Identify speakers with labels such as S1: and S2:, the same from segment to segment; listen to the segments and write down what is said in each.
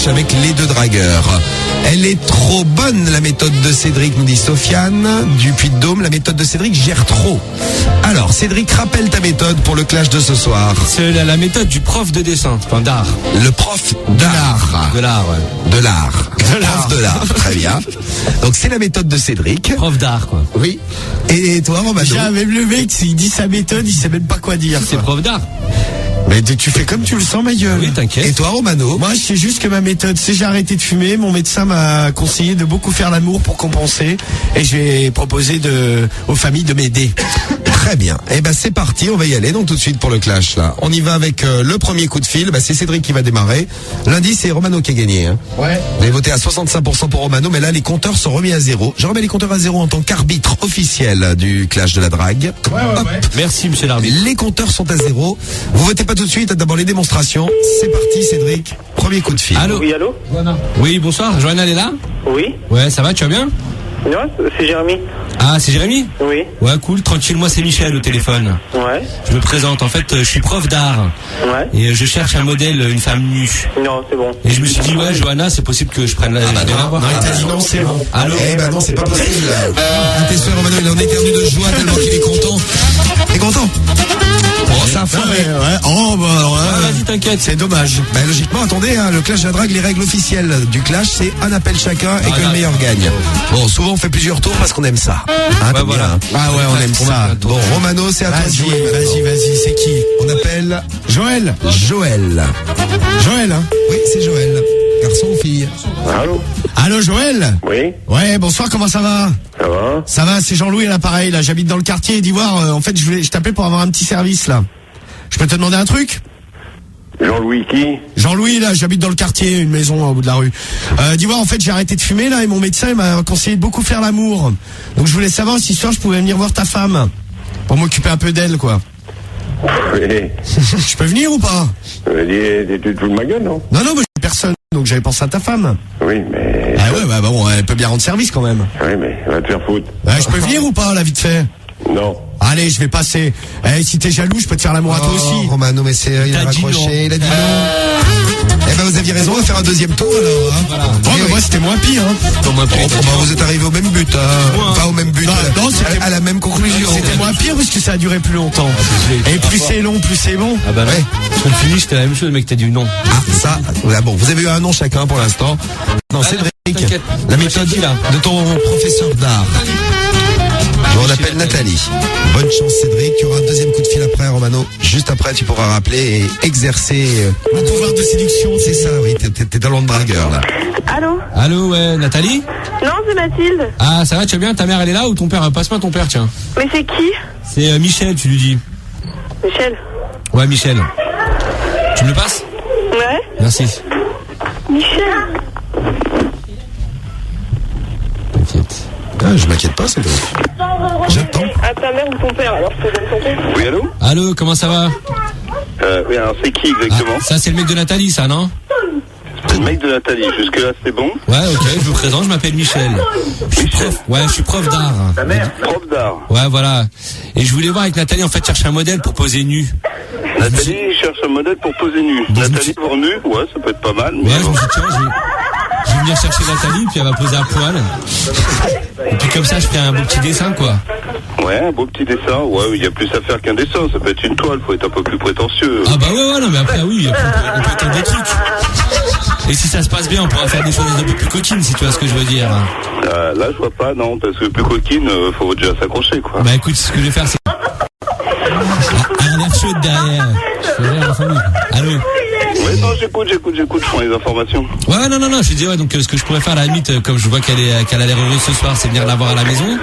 S1: avec les deux dragueurs. Elle est trop bonne, la méthode de Cédric, nous dit Sofiane du Puy-de-Dôme. La méthode de Cédric gère trop. Alors, Cédric, rappelle ta méthode pour le clash de ce soir.
S2: C'est la méthode du prof de dessin, enfin d'art.
S1: Le prof d'art.
S2: De l'art, ouais.
S1: De l'art. Prof de l'art, très bien. Donc, c'est la méthode de Cédric.
S2: Prof d'art, quoi.
S1: Oui. Et toi, Romano?
S3: Déjà, même le mec, il dit sa méthode, il sait même pas quoi dire.
S2: C'est prof d'art.
S3: Mais tu fais comme tu le sens, ma gueule.
S2: Oui, t'inquiète.
S1: Et toi, Romano?
S3: Moi, je sais juste que ma méthode, c'est j'ai arrêté de fumer. Mon médecin m'a conseillé de beaucoup faire l'amour pour compenser. Et je vais proposer aux familles de m'aider.
S1: Très bien. Eh ben, c'est parti. On va y aller. Donc, tout de suite pour le clash, là. On y va avec le premier coup de fil. Bah, c'est Cédric qui va démarrer. Lundi, c'est Romano qui a gagné, hein.
S3: Ouais.
S1: Vous avez voté à 65% pour Romano, mais là, les compteurs sont remis à zéro. Je remets les compteurs à zéro en tant qu'arbitre officiel du clash de la drague.
S3: Ouais.
S2: Merci, monsieur l'arbitre.
S1: Les compteurs sont à zéro. Vous votez pas tout de suite. D'abord les démonstrations. C'est parti, Cédric. Premier coup de fil.
S2: Allô?
S4: Oui, allô?
S2: Oui, bonsoir. Johanna, elle est là?
S4: Oui?
S2: Ouais, ça va, tu vas bien?
S4: Non, c'est Jérémy.
S2: Ah, c'est Jérémy?
S4: Oui.
S2: Ouais, cool, tranquille, moi c'est Michel au téléphone.
S4: Ouais.
S2: Je me présente, en fait, je suis prof d'art.
S4: Ouais.
S2: Et je cherche un modèle, une femme nue.
S4: Non, c'est bon.
S2: Et je me suis dit, ouais, Johanna, c'est possible que je prenne la...
S1: bah
S2: je vais la voir.
S3: Non, il t'a dit non, c'est bon.
S2: Allô?
S1: Eh ben non, c'est pas possible. T'es sûr, Romano, il en éternue de joie tellement qu'il est content. T'es content? Oh, ça a foiré.
S3: Ouais. Oh, bah alors,
S2: Ah, vas-y, t'inquiète.
S3: c'est dommage.
S1: Ben, logiquement, attendez, hein, le clash de la drague, les règles officielles du clash, c'est un appel chacun et que le meilleur gagne. Bon, souvent on fait plusieurs tours parce qu'on aime ça. Hein, t'aimes
S2: voilà.
S1: bien, hein.
S3: Ah ouais, on aime ça.
S1: Bon, Romano, c'est à toi de jouer.
S3: Vas-y, c'est qui?
S1: On appelle
S3: Joël.
S1: Joël.
S3: Joël, hein?
S1: Oui, c'est Joël. Garçon ou fille?
S4: Allô?
S3: Allô, Joël?
S4: Oui,
S3: Ouais, bonsoir, comment ça va?
S4: ça va?
S3: Ça va, c'est Jean-Louis à l'appareil, là. J'habite dans le quartier d'Ivoire. En fait, je t'appelais pour avoir un petit service, là. Je peux te demander un truc?
S4: Jean-Louis qui?
S3: Jean-Louis, là, j'habite dans le quartier, une maison au bout de la rue. D'Ivoire, en fait, j'ai arrêté de fumer, là, et mon médecin, il m'a conseillé de beaucoup faire l'amour. Donc, je voulais savoir si ce soir, je pouvais venir voir ta femme. Pour m'occuper un peu d'elle, quoi.
S4: Oui.
S3: Je peux venir ou pas?
S4: Tu te fous de ma gueule, non?
S3: Non, mais j'ai personne. Donc, j'avais pensé à ta femme.
S4: Oui, mais...
S3: Ah ouais, bah bon, elle peut bien rendre service, quand même.
S4: Oui, mais va te faire foutre.
S3: Je peux venir ou pas, là, vite fait?
S4: Non.
S3: Allez, je vais passer. Si t'es jaloux, je peux te faire l'amour à toi aussi.
S1: Romano, mais il a
S2: T'as dit non.
S1: raccroché, il a dit non. Eh ben, vous aviez raison, on va faire un deuxième tour, alors, hein.
S2: Voilà.
S3: Oh, mais moi, c'était moins pire, hein.
S2: Bon, moi,
S1: Bah, vous êtes arrivé au même but, hein. Pas au même but,
S3: Non, c'était-
S1: à la même conclusion.
S3: C'était moins pire parce que ça a duré plus longtemps. Et plus c'est long, plus c'est bon.
S2: Ah bah
S1: Ouais.
S2: ouais. Sur le finish, c'était la même chose, le mec t'a dit non.
S1: Ah, ça, voilà, bon, vous avez eu un nom chacun pour l'instant. Non, Cédric,
S2: t'inquiète.
S1: la méthode
S2: Qui, là
S1: de ton professeur d'art. On appelle Nathalie. Bonne chance, Cédric. Il y aura un deuxième coup de fil après, Romano. Juste après, tu pourras rappeler et exercer.
S3: Le pouvoir de séduction,
S1: C'est ça, oui, t'es talent de dragueur, là.
S5: Allô?
S2: Allô, ouais, Nathalie?
S5: Non, c'est Mathilde.
S2: Ah, ça va, tu vas bien? Ta mère, elle est là ou ton père? Passe-moi ton père, tiens.
S5: Mais c'est qui?
S2: C'est Michel, tu lui dis.
S5: Michel.
S2: Ouais, Michel. Tu me le passes?
S5: Ouais?
S2: Merci.
S5: Michel.
S2: T'inquiète.
S1: Ah, je m'inquiète pas, Cédric. J'attends.
S5: À ta mère ou ton père, alors je te donne ton père.
S4: Oui, allô?
S2: Allô, comment ça va?
S4: Oui, alors c'est qui
S2: Ah,
S4: exactement?
S2: ça, c'est le mec de Nathalie, ça, non?
S4: C'est le mec de Nathalie. Jusque-là, c'est bon?
S2: Ouais, ok, je me présente, je m'appelle Michel. Je suis prof d'art.
S4: Prof d'art.
S2: Ouais, voilà. Et je voulais voir avec Nathalie, en fait, chercher un modèle pour poser nu.
S4: Nathalie cherche un modèle pour poser nu.
S2: je me
S4: Nathalie
S2: suis-
S4: pour nu? Ouais, ça peut être pas mal. Mais
S2: Ouais, je me suis dit, tiens, je vais venir chercher Nathalie, puis elle va poser à poil. Et puis comme ça, je ferai un beau petit dessin, quoi.
S4: Ouais, un beau petit dessin. Ouais, il y a plus à faire qu'un dessin. Ça peut être une toile. Faut être un peu plus prétentieux.
S2: Ah bah ouais, non, mais après, oui, après, on peut éteindre des trucs. Et si ça se passe bien, on pourra faire des choses un peu plus coquines, si tu vois ce que je veux dire.
S4: Là, je vois pas, non, parce que plus coquine, faut déjà s'accrocher, quoi.
S2: Bah écoute, ce que je vais faire, c'est... Un air chaud derrière. Je vais rire la famille. Allô?
S4: Ouais, non, j'écoute, je prends les informations.
S2: Ouais, non, je dis, ouais, donc ce que je pourrais faire à la limite, comme je vois qu'elle a l'air heureuse ce soir, c'est venir la voir à la maison.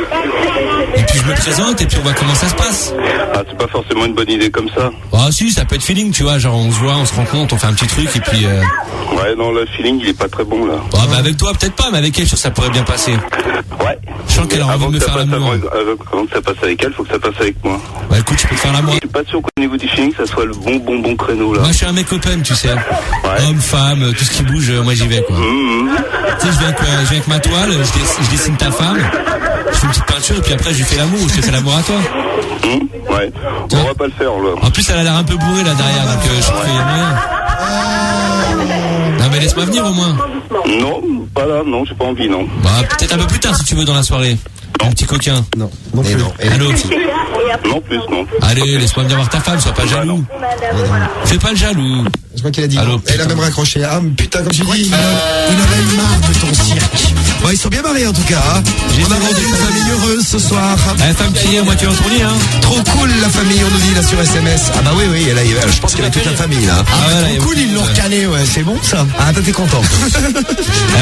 S2: Et puis je me présente, et puis on voit comment ça se passe.
S4: Ah, c'est pas forcément une bonne idée comme ça.
S2: Ah si, ça peut être feeling, tu vois, genre on se voit, on se rencontre, on fait un petit truc, et puis...
S4: Ouais, non, le feeling, il est pas très bon, là.
S2: Ah bah avec toi, peut-être pas, mais avec elle, je suis sûr que ça pourrait bien passer.
S4: Ouais.
S2: Je sens qu'elle a envie
S4: Avant
S2: de me
S4: que ça
S2: faire
S4: passe
S2: l'amour.
S4: avant que ça passe avec elle, faut que ça passe avec moi.
S2: Bah écoute, je peux te faire l'amour.
S4: Je suis pas sûr qu'au niveau du feeling, ça soit le bon créneau, là.
S2: Moi je suis un mec open, tu sais. Homme, femme, tout ce qui bouge, moi j'y vais, quoi. Tu sais, je viens avec ma toile, je dessine ta femme, je fais une petite peinture, et puis après je lui fais l'amour, je te fais l'amour à toi.
S4: Ouais. On va pas le faire, là.
S2: En plus elle a l'air un peu bourrée là derrière, donc je trouve qu'il y a moyen. Non mais laisse-moi pas venir au moins?
S4: Non, pas là, non, j'ai pas envie, non.
S2: Bah, peut-être un peu plus tard si tu veux dans la soirée. Un petit coquin.
S3: Non.
S1: Et non. Et
S2: Allô?
S4: Non plus, non.
S2: Allez, laisse-moi venir voir ta femme, sois pas jaloux. Fais pas le jaloux.
S1: Je crois qu'il a dit
S2: Allô,
S1: non. Elle a
S2: putain.
S1: même raccroché. Ah, putain, comme tu dis.
S3: Il en a eu marre de ton cirque.
S1: Bon, ils sont bien mariés en tout cas. Hein. On a rendu une famille heureuse ce soir.
S2: La femme qui est à moitié en son lit, hein.
S1: Trop cool la famille, on nous dit là sur SMS. Ah bah oui, là, je pense qu'il y avait toute la famille là.
S3: Ah,
S2: ouais, là,
S3: trop cool, ils l'ont recalé, ouais, c'est bon ça.
S1: Ah, t'es content.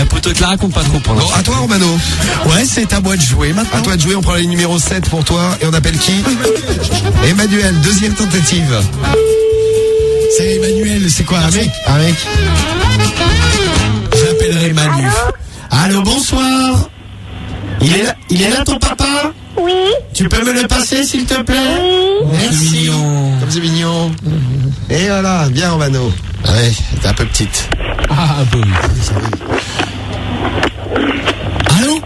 S2: Poteau te la raconte pas trop pendant.
S1: Bon, à toi Romano.
S3: Ouais, c'est à moi de jouer maintenant.
S1: À toi de jouer, on prend la ligne numéro 7 pour toi. Et on appelle qui? Emmanuel, deuxième tentative.
S3: C'est Emmanuel, c'est quoi, un mec? J'appellerai Manu. Allô, bonsoir. Il est là ton papa?
S5: Oui.
S3: Tu peux me le passer s'il te plaît? Merci.
S1: Comme c'est mignon. Et voilà, bien Romano.
S3: Ouais, t'es un peu petite.
S2: Ah, bon.
S3: Allô?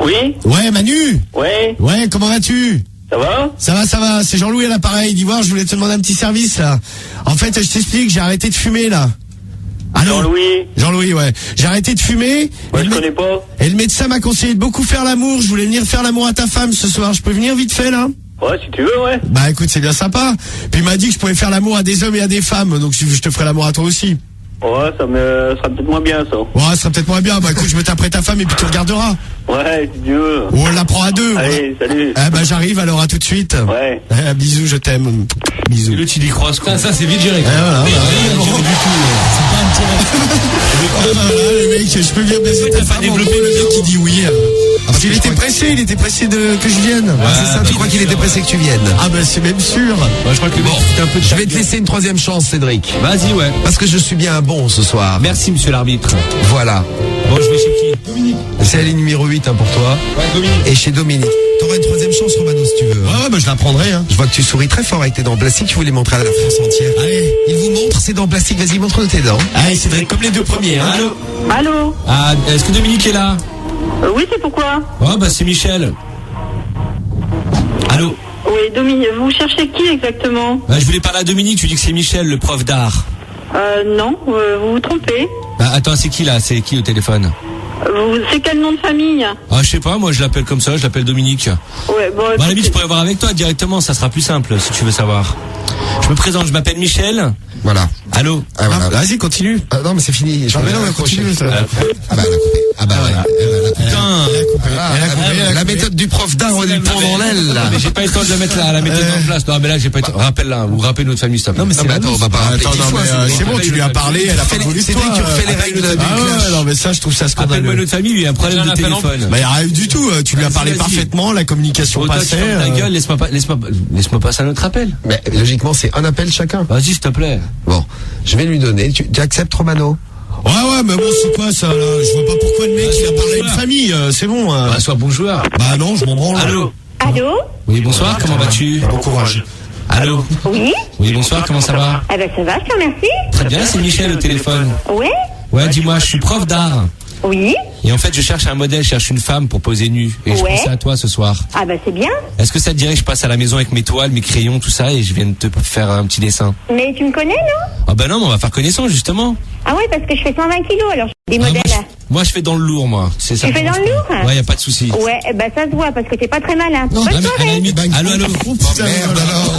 S5: Oui.
S3: Ouais, Manu?
S5: Ouais.
S3: Ouais, comment vas-tu?
S5: Ça va?
S3: Ça va, c'est Jean-Louis à l'appareil. D'Ivoire, je voulais te demander un petit service là. En fait, je t'explique, j'ai arrêté de fumer là. Allô? Jean-Louis, ouais. J'ai arrêté de fumer.
S5: Moi, je connais pas.
S3: Et le médecin m'a conseillé de beaucoup faire l'amour. Je voulais venir faire l'amour à ta femme ce soir. Je peux venir vite fait là?
S5: Ouais, si tu veux, ouais.
S3: Bah écoute, c'est bien sympa. Puis il m'a dit que je pouvais faire l'amour à des hommes et à des femmes. Donc je te ferai l'amour à toi aussi.
S5: Ouais, ça sera peut-être moins bien, ça.
S3: Ouais, ça sera peut-être moins bien. Bah écoute, je me taperai ta femme et puis tu regarderas.
S5: Ouais, si tu veux.
S3: Ou on la prend à deux.
S5: Allez, salut.
S3: Ah bah j'arrive alors, à tout de suite.
S5: Ouais.
S3: Bisous, je t'aime. Bisous.
S2: Et l'autre, il y croise, quoi. Ça, c'est vite géré, quoi.
S3: Voilà.
S2: C'est pas un petit.
S3: Le mec, je peux bien baiser ta
S2: T'as pas
S3: femme.
S2: développé
S3: Le
S2: le
S3: mec qui dit oui. Parce qu'il était pressé, il était pressé que je vienne.
S1: C'est ça, tu crois qu'il était pressé que tu viennes?
S3: Ah bah c'est même sûr.
S2: Ouais, je crois que le mec, c'était un peu de
S1: Je vais te laisser une troisième chance, Cédric.
S2: Vas-y, ouais.
S1: Parce que je suis bien bon ce soir.
S2: Merci, monsieur l'arbitre.
S1: Voilà.
S2: Bon, je vais chez qui? Dominique.
S1: C'est la ligne numéro 8 pour toi.
S2: Ouais, Dominique.
S1: Et chez Dominique. T'auras une troisième chance, Romano, si tu veux.
S3: Ouais, bah je la prendrai. Hein.
S1: Je vois que tu souris très fort avec tes dents en plastique. Tu voulais montrer à la France entière.
S3: Allez.
S1: Il vous montre ses dents en plastique. Vas-y, montre-nous tes dents.
S3: Allez, Cédric, comme les deux premiers. Hein.
S2: Allô?
S5: Allô?
S2: Ah, est-ce que Dominique est là?
S5: Oui, c'est pourquoi?
S2: Oh, bah, c'est Michel. Allô?
S5: Oui, Dominique, vous cherchez qui exactement?
S2: Bah, je voulais parler à Dominique, tu dis que c'est Michel, le prof d'art.
S5: Non, vous vous trompez.
S2: Bah, attends, c'est qui là? C'est qui au téléphone?
S5: C'est quel nom de famille?
S2: Ah, je sais pas, moi je l'appelle comme ça, je l'appelle Dominique.
S5: Ouais, bon,
S2: Bah, à la limite, je
S5: écoutez,
S2: pourrais voir avec toi directement, ça sera plus simple si tu veux savoir. Je me présente, je m'appelle Michel.
S1: Voilà.
S2: Allô?
S1: Ah, voilà.
S3: Vas-y, continue.
S1: Ah, non, mais c'est fini.
S3: Ah, mais non, mais continue. Ça.
S1: Ah bah, elle a coupé. Ah bah, ouais.
S2: Putain!
S1: La méthode du prof d'art, on lui prend dans l'aile, là.
S2: Mais j'ai pas eu le temps de la mettre là, la méthode en place. Non, mais là, j'ai pas eu le temps. Rappelle-la, vous rappelez notre famille, s'il te plaît.
S1: Non, mais attends, on va pas rappeler.
S3: Attends, non, mais c'est bon, tu lui as parlé, elle a pas voulu de
S1: C'est
S3: toi.
S1: lui qui refait les règles de la
S3: Ah ouais,
S1: clash.
S3: non, mais ça, je trouve ça
S2: Appelle-moi
S3: scandaleux.
S2: notre famille, il y a un problème de téléphone.
S3: Bah, y a rien du tout. Tu lui as parlé
S2: Vas-y.
S3: parfaitement, la communication
S2: Bon, toi, tu
S3: passait.
S2: fermes ta gueule, laisse-moi passer un autre appel.
S1: Mais logiquement, c'est un appel chacun.
S2: Vas-y, s'il te plaît.
S1: Bon, je vais lui donner. Tu acceptes, Romano?
S3: Ouais, mais bon, c'est quoi ça, là? Je vois pas pourquoi le mec, il a parlé à une famille, c'est bon.
S2: Bah, sois bon joueur.
S3: Bah non, je m'en branle.
S2: Allô?
S5: Allô?
S2: Oui, bonsoir, comment vas-tu?
S3: Bon courage.
S2: Allô?
S5: Oui?
S2: Oui, bonsoir, comment ça va?
S5: Eh ben, ça va, je te remercie.
S2: Très bien, c'est Michel au téléphone.
S5: Ouais?
S2: Ouais, dis-moi, je suis prof d'art.
S5: Oui?
S2: Et en fait, je cherche un modèle, je cherche une femme pour poser nue. Et je
S5: Ouais.
S2: pensais à toi ce soir.
S5: Ah bah, c'est bien.
S2: Est-ce que ça te dirait que je passe à la maison avec mes toiles, mes crayons, tout ça, et je viens de te faire un petit dessin?
S5: Mais tu me connais, non?
S2: Ah bah non, mais on va faire connaissance, justement.
S5: Ah ouais, parce que je fais 120 kilos, alors je fais des
S2: Ah,
S5: modèles.
S2: moi, je fais dans le lourd, moi. C'est ça.
S5: Tu fais dans le lourd?
S2: Ouais, y a pas de souci.
S5: Ouais, eh ben, ça se voit, parce que t'es pas très malin.
S2: Non,
S5: Bonne
S2: mais à la
S5: soirée.
S2: limite, allô?
S3: Putain,
S1: Merde alors.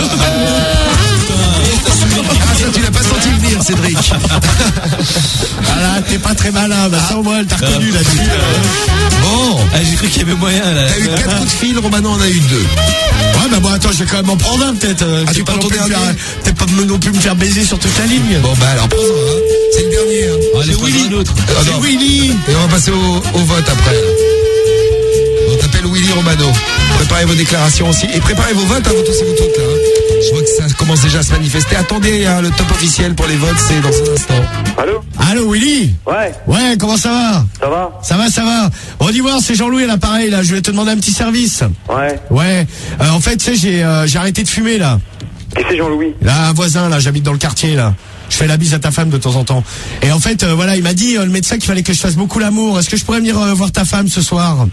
S1: Ah, ça, tu l'as pas senti venir, Cédric.
S3: Ah là, t'es pas très malin, bah ça au moins, elle t'a reconnu là-dessus.
S1: Bon.
S2: Ah, j'ai cru qu'il y avait moyen, là.
S1: T'as eu 4 coups de fil, Romano en a eu 2.
S3: Ouais, bah bon, attends, je vais quand même en prendre un, peut-être.
S1: Ah, tu
S3: pas
S1: prends
S3: non
S1: ton
S3: plus me
S1: dernier
S3: faire- Peut-être pas non plus me faire baiser sur toute la ligne.
S1: Bon, bah alors, prends-en un. C'est le dernier. Hein.
S2: Allez, Willy, l'autre.
S1: Ah, non.
S3: C'est Willy.
S1: Et on va passer au vote après. On t'appelle Willy Romano. Préparez vos déclarations aussi. Et préparez vos votes, hein, vous tous et vous toutes là. Hein. Je vois que ça commence déjà à se manifester. Attendez, hein, le top officiel pour les votes, c'est dans un instant.
S5: Allô?
S3: Allô, Willy?
S5: Ouais,
S3: Ouais, comment ça va?
S5: ça va?
S3: Ça va. Bon, dis voir, c'est Jean-Louis à l'appareil, là. Je vais te demander un petit service.
S5: Ouais.
S3: Ouais. En fait, tu sais, j'ai arrêté de fumer, là.
S5: Qui c'est Jean-Louis?
S3: Là, un voisin, là, j'habite dans le quartier, là. Je fais la bise à ta femme de temps en temps. Et en fait, voilà, il m'a dit, le médecin, qu'il fallait que je fasse beaucoup l'amour. Est-ce que je pourrais venir voir ta femme ce soir?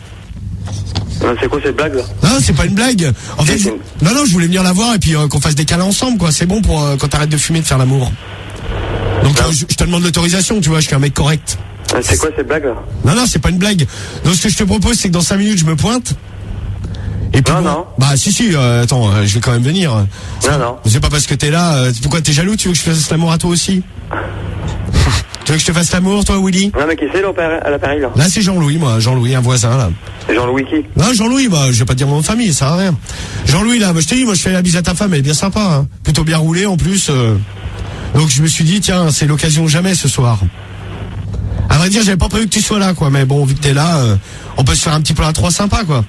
S5: C'est quoi cette blague là?
S3: Non, c'est pas une blague. En fait, non, je voulais venir la voir et puis qu'on fasse des câlins ensemble, quoi. C'est bon pour quand t'arrêtes de fumer, de faire l'amour. Donc, je te demande l'autorisation, tu vois, je suis un mec correct.
S5: C'est quoi cette blague là?
S3: Non, c'est pas une blague. Donc ce que je te propose, c'est que dans 5 minutes, je me pointe. Et puis
S5: Non.
S3: Bah si, attends, je vais quand même venir.
S5: Non.
S3: C'est pas parce que t'es là. Pourquoi t'es jaloux? Tu veux que je fasse l'amour à toi aussi? Tu veux que je te fasse l'amour, toi, Willy?
S5: Non, mais qui c'est à l'appareil là?
S3: Là, c'est Jean-Louis, moi. Jean-Louis, un voisin, là.
S5: C'est Jean-Louis qui?
S3: Non, Jean-Louis, bah, je vais pas te dire mon nom de famille, ça sert à rien. Jean-Louis, là, je t'ai dit, moi, je fais la bise à ta femme, elle est bien sympa, hein. Plutôt bien roulée, en plus. Donc, je me suis dit, tiens, c'est l'occasion jamais ce soir. À vrai dire, j'avais pas prévu que tu sois là, quoi. Mais bon, vu que t'es là, on peut se faire un petit peu la 3 sympa, quoi.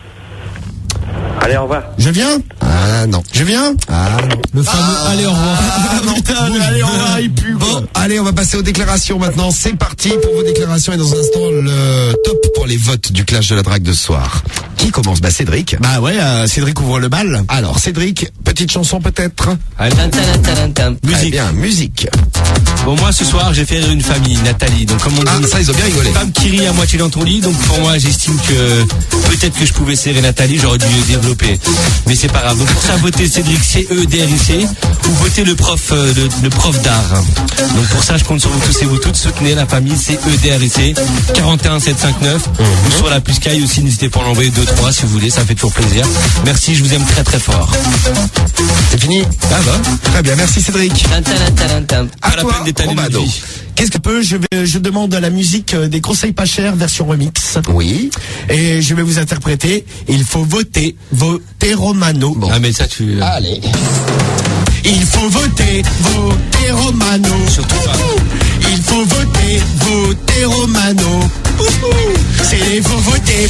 S5: Allez, au revoir.
S3: Je viens?
S1: Ah non.
S3: Je viens?
S1: Ah non.
S2: Le fameux allez, au revoir.
S3: Ah non, putain, allez, on va, il pue, quoi.
S1: Bon, allez, on va passer aux déclarations maintenant. C'est parti pour vos déclarations et dans un instant, le top pour les votes du clash de la drague de ce soir. Qui commence? Bah, Cédric.
S3: Bah ouais, Cédric ouvre le bal.
S1: Alors, Cédric, petite chanson peut-être? Très
S2: Musique.
S1: bien, musique.
S2: Bon, moi, ce soir, j'ai fait rire une famille, Nathalie. Donc, comme on
S1: Ah,
S2: dit,
S1: ça, ils ont bien rigolé.
S2: femme qui rit à moitié dans ton lit. Donc, pour moi, j'estime que peut-être que je pouvais serrer Nathalie, j'aurais dû le développer. Mais c'est pas grave. Donc, pour ça, votez Cédric CEDRIC ou votez le prof d'art. Donc, pour ça, je compte sur vous tous et vous toutes. Soutenez la famille CEDRIC 41 759 ou sur la plus Sky aussi. N'hésitez pas à l'envoyer 2-3 si vous voulez. Ça fait toujours plaisir. Merci, je vous aime très très fort.
S1: C'est fini?
S2: Ça va?
S1: Très bien, merci Cédric. À
S2: Pas la
S1: toi,
S2: peine d'étaler notre
S1: Romano.
S2: vie.
S3: Qu'est-ce que je demande à la musique des conseils pas chers version remix.
S1: Oui.
S3: Et je vais vous interpréter. Il faut voter Romano.
S2: Ah, mais ça, tu...
S1: Allez.
S3: Il faut voter Romano.
S2: Surtout pas.
S3: Il faut voter Romano. Il faut voter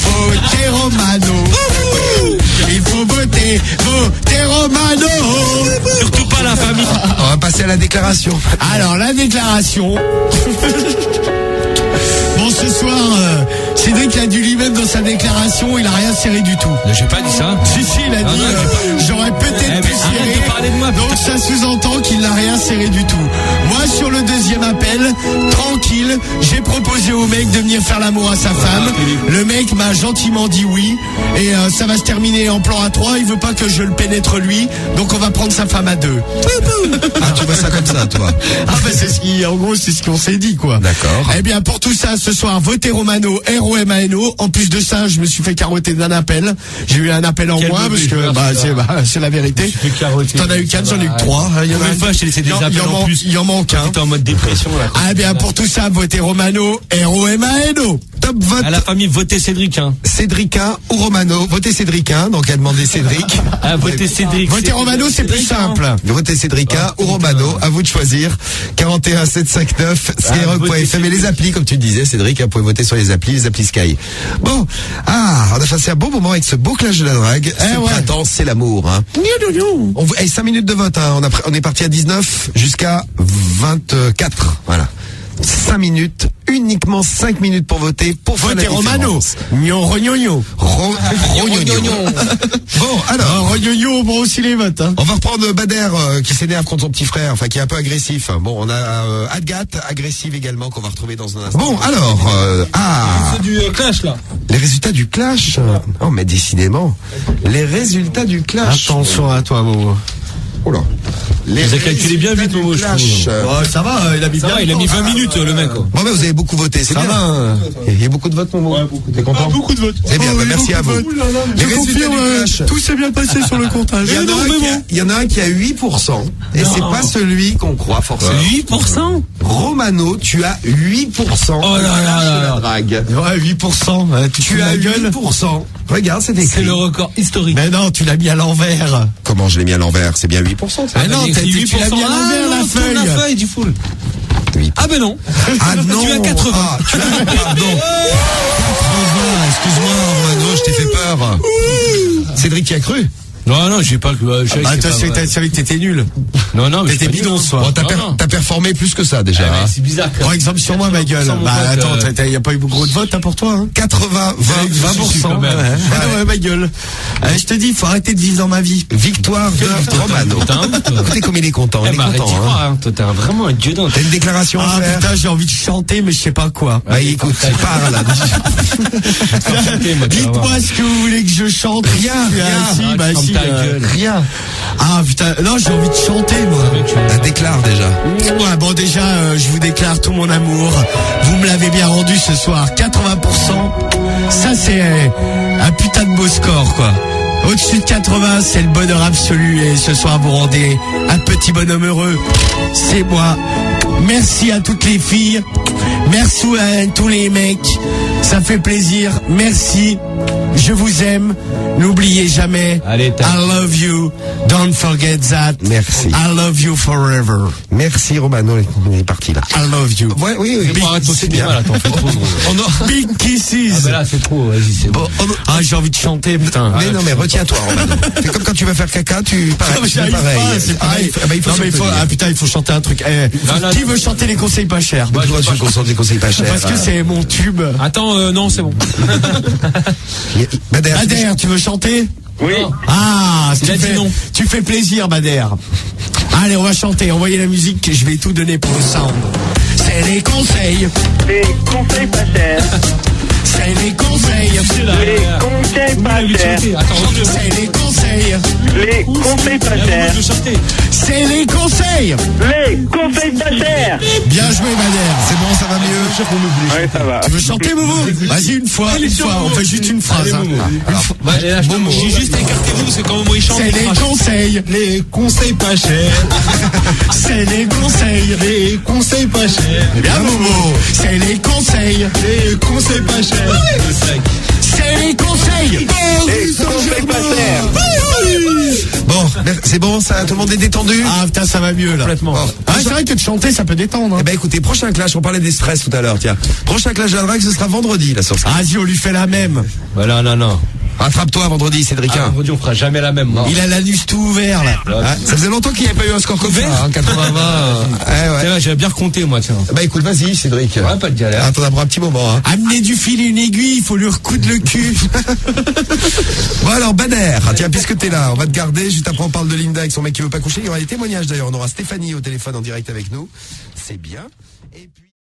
S3: Romano. Il faut voter Romano.
S2: Surtout pas la famille.
S1: On va passer à la déclaration.
S3: Alors, la déclaration. Bon, ce soir, Cédric a dit lui-même dans sa déclaration, il a rien serré du tout.
S2: J'ai pas dit ça.
S3: Si, il a dit, j'aurais peut-être pu
S2: mais arrête
S3: serrer.
S2: de parler de moi,
S3: Donc, ça sous-entend qu'il n'a rien serré du tout. Moi, sur le deuxième appel, tranquille, j'ai proposé au mec de venir faire l'amour à sa femme. Le mec m'a gentiment dit oui. Et ça va se terminer en plan à 3. Il veut pas que je le pénètre lui. Donc, on va prendre sa femme à 2.
S1: Ah, tu vois ça comme ça, toi.
S3: Ah, bah, en gros, c'est ce qu'on s'est dit, quoi.
S1: D'accord.
S3: Eh bien, pour tout ça, ce soir, votez Romano, ROMANO. En plus de ça, je me suis fait carotter d'un appel. J'ai eu un appel en
S2: Quel
S3: moins, parce que, c'est la vérité. T'en as eu 4, j'en ai eu 3. Il y en a
S2: Combien de fois je t'ai laissé des appels en plus?
S3: Il en manque un.
S2: T'es en mode dépression, là.
S3: Ah, bien, pour tout ça, votez Romano, ROMANO.
S1: Top vote.
S2: À la famille, votez Cédric, hein.
S1: Cédricain ou Romano. Votez Cédricain, donc à demander Cédric.
S2: Ah, votez Cédric.
S3: Votez Romano, c'est plus simple.
S1: Votez Cédricain ou Romano, à vous de choisir. 41 759 Skyrock.fm et les applis, comme tu disais, Cédric, vous pouvez voter sur les applis Sky. Bon, on a passé un bon moment avec ce beau clash de la drague. C'est le printemps, c'est l'amour, hein. 5 minutes de vote, hein. On est parti à 19 jusqu'à 24. Voilà. 5 minutes, uniquement 5 minutes pour voter, pour faire
S3: Votez
S1: la
S3: Romano.
S1: différence.
S3: Rognogno.
S1: Rognogno. Bon, alors.
S3: Rognogno, bon aussi les votes, hein.
S1: On va reprendre Bader qui s'énerve contre son petit frère, enfin qui est un peu agressif. Bon, on a Agathe, agressive également, qu'on va retrouver dans un instant. Bon, alors,
S2: C'est du clash, là.
S1: les résultats du clash. Oh, mais décidément, les résultats du clash.
S3: Attention à toi, Momo.
S1: Oh là.
S2: Vous avez calculé bien vite, Momo, je trouve.
S3: Ça va, il a mis
S2: Ça va, il a mis 20 minutes, le mec.
S1: Bon, mais vous avez beaucoup voté, c'est
S3: Ça
S1: bien.
S3: va, hein.
S1: Il y a beaucoup de votes, Momo. T'es content?
S3: Beaucoup de votes.
S1: C'est bien, merci à vous. Les
S3: Je
S1: résultats
S3: confirme,
S1: du clash.
S3: tout s'est bien passé sur le comptage.
S1: Il y en a un qui a 8%, et c'est pas celui qu'on croit forcément.
S2: 8%?
S1: Romano, tu as 8%.
S2: Oh là là là là.
S1: Drague.
S3: Ouais, 8%.
S1: Tu as 8%. Regarde, c'est écrit.
S2: C'est le record historique.
S3: Mais non, tu l'as mis à l'envers.
S1: Comment je l'ai mis à l'envers? C'est bien 8%, ça?
S3: Ah non, tu l'as mis à l'envers, la feuille.
S2: La feuille du full.
S1: 8%.
S2: Ah ben non.
S1: Ah non.
S2: Tu as 80.
S1: Ah, tu as, pardon. 80, excuse-moi, Romano, je t'ai fait peur. Cédric y a cru?
S2: Non, j'ai pas que.
S3: Attends, tu savais que t'étais nul.
S2: Non, mais
S3: T'étais bidon ce soir.
S1: Bon, t'as performé plus que ça, déjà. hein.
S2: C'est bizarre.
S3: Par exemple, sur moi, ma gueule.
S2: Sans mon
S3: Bah,
S2: pote,
S3: attends, y a pas eu beaucoup de votes, hein, pour toi, hein.
S1: 80,
S3: 20%.
S2: quand même.
S3: Ouais, ma gueule. Je te dis, il faut arrêter de vivre dans ma vie.
S1: victoire de Romano. Écoutez comme il est content, il est
S2: Arrête d'y
S1: content. Hein.
S2: croire, hein. Toi, t'es vraiment un dieu d'un.
S1: T'as une déclaration à
S3: Ah,
S1: faire?
S3: putain, j'ai envie de chanter, mais je sais pas quoi.
S1: Bah écoute, parle.
S3: Dites-moi ce que vous voulez que je chante.
S1: Rien.
S3: Si, bah si.
S2: Ta gueule.
S1: Rien.
S3: Ah putain, non, j'ai envie de chanter moi.
S1: Déclare déjà.
S3: Ouais, bon déjà, je vous déclare tout mon amour. Vous me l'avez bien rendu ce soir, 80%. Ça c'est un putain de beau score quoi. Au-dessus de 80, c'est le bonheur absolu et ce soir vous rendez un petit bonhomme heureux. C'est moi. Merci à toutes les filles. Merci à tous les mecs. Ça fait plaisir. Merci. Je vous aime. N'oubliez jamais.
S2: Allez,
S3: I love you. Don't forget that.
S1: Merci.
S3: I love you forever.
S1: Merci Romano, il est parti là.
S3: I love you.
S1: Ouais, oui, oui.
S2: Arrête ton
S1: C'est
S2: cinéma,
S1: bien.
S2: là, t'en fais trop, gros.
S3: Big kisses.
S2: Ah bah là, c'est trop, vas-y, c'est bon.
S1: Bon,
S3: Ah, j'ai envie de chanter, putain.
S1: mais non, mais retiens-toi, Romano. C'est comme quand tu vas faire caca, tu pareil.
S3: Non, mais
S1: tu fais
S3: j'arrive
S1: pareil.
S3: pas, c'est pareil.
S1: Ah bah, il faut
S3: Non, mais
S1: se tenir.
S3: ah putain, il faut chanter un truc.
S2: non,
S3: Qui
S2: non.
S3: veut chanter les conseils pas chers?
S1: Moi, je me concentre des conseils pas chers.
S3: Parce que c'est mon tube.
S2: Attends, non, c'est bon.
S1: Bader,
S3: Bader, tu veux chanter?
S5: Oui.
S3: Ah,
S2: Il a dit non.
S3: Tu fais plaisir, Bader. Allez, on va chanter. Envoyez la musique. Je vais tout donner pour le sound. C'est les conseils.
S5: Les conseils pas chers.
S3: C'est les conseils.
S5: Les conseils pas chers.
S3: C'est les conseils.
S5: Les conseils pas chers.
S3: C'est les conseils.
S5: Les conseils pas chers.
S3: Bien joué, Bader.
S1: c'est bon, ça va mieux.
S5: Ouais, ça va.
S3: Tu veux chanter, Momo? Vas-y, une fois. On fait juste une phrase. hein.
S2: J'ai juste écarté vous, c'est quand moi il chante.
S3: C'est les conseils.
S1: Les conseils pas chers.
S3: C'est les conseils.
S1: Les conseils pas chers.
S3: Bien, Momo. C'est les conseils.
S1: Les conseils pas chers.
S3: C'est les conseils.
S5: Les conseils pas chers.
S1: Bon, c'est bon, ça, tout le monde est détendu.
S3: Ah putain, ça va mieux là.
S2: Complètement.
S1: Bon.
S3: Ah, c'est vrai que de chanter, ça peut détendre. Hein.
S1: Eh ben écoutez, prochain clash, on parlait des stress tout à l'heure, tiens. Prochain clash de la drague, ce sera vendredi, là, sur ça.
S3: Vas-y, on lui fait la même.
S2: Bah non.
S1: Rattrape-toi vendredi, Cédricain.
S2: Vendredi, on fera jamais la même, moi.
S3: Il a l'anus tout ouvert là.
S1: Ah, ça faisait longtemps qu'il n'y avait pas eu un score comme ça, hein, 80-20.
S2: C'est vrai, j'avais bien recompté, moi, tiens.
S1: Bah écoute, vas-y, Cédric.
S2: Ouais, pas de galère.
S1: Attends, on a un petit moment, hein.
S3: Amenez du fil et une aiguille, il faut lui recoudre le cul.
S1: Bon alors, Bader, tiens, puisque t'es là, on va te garder. Juste après, on parle de Linda avec son mec qui veut pas coucher. Il y aura des témoignages d'ailleurs. On aura Stéphanie au téléphone en direct avec nous. C'est bien. Et puis...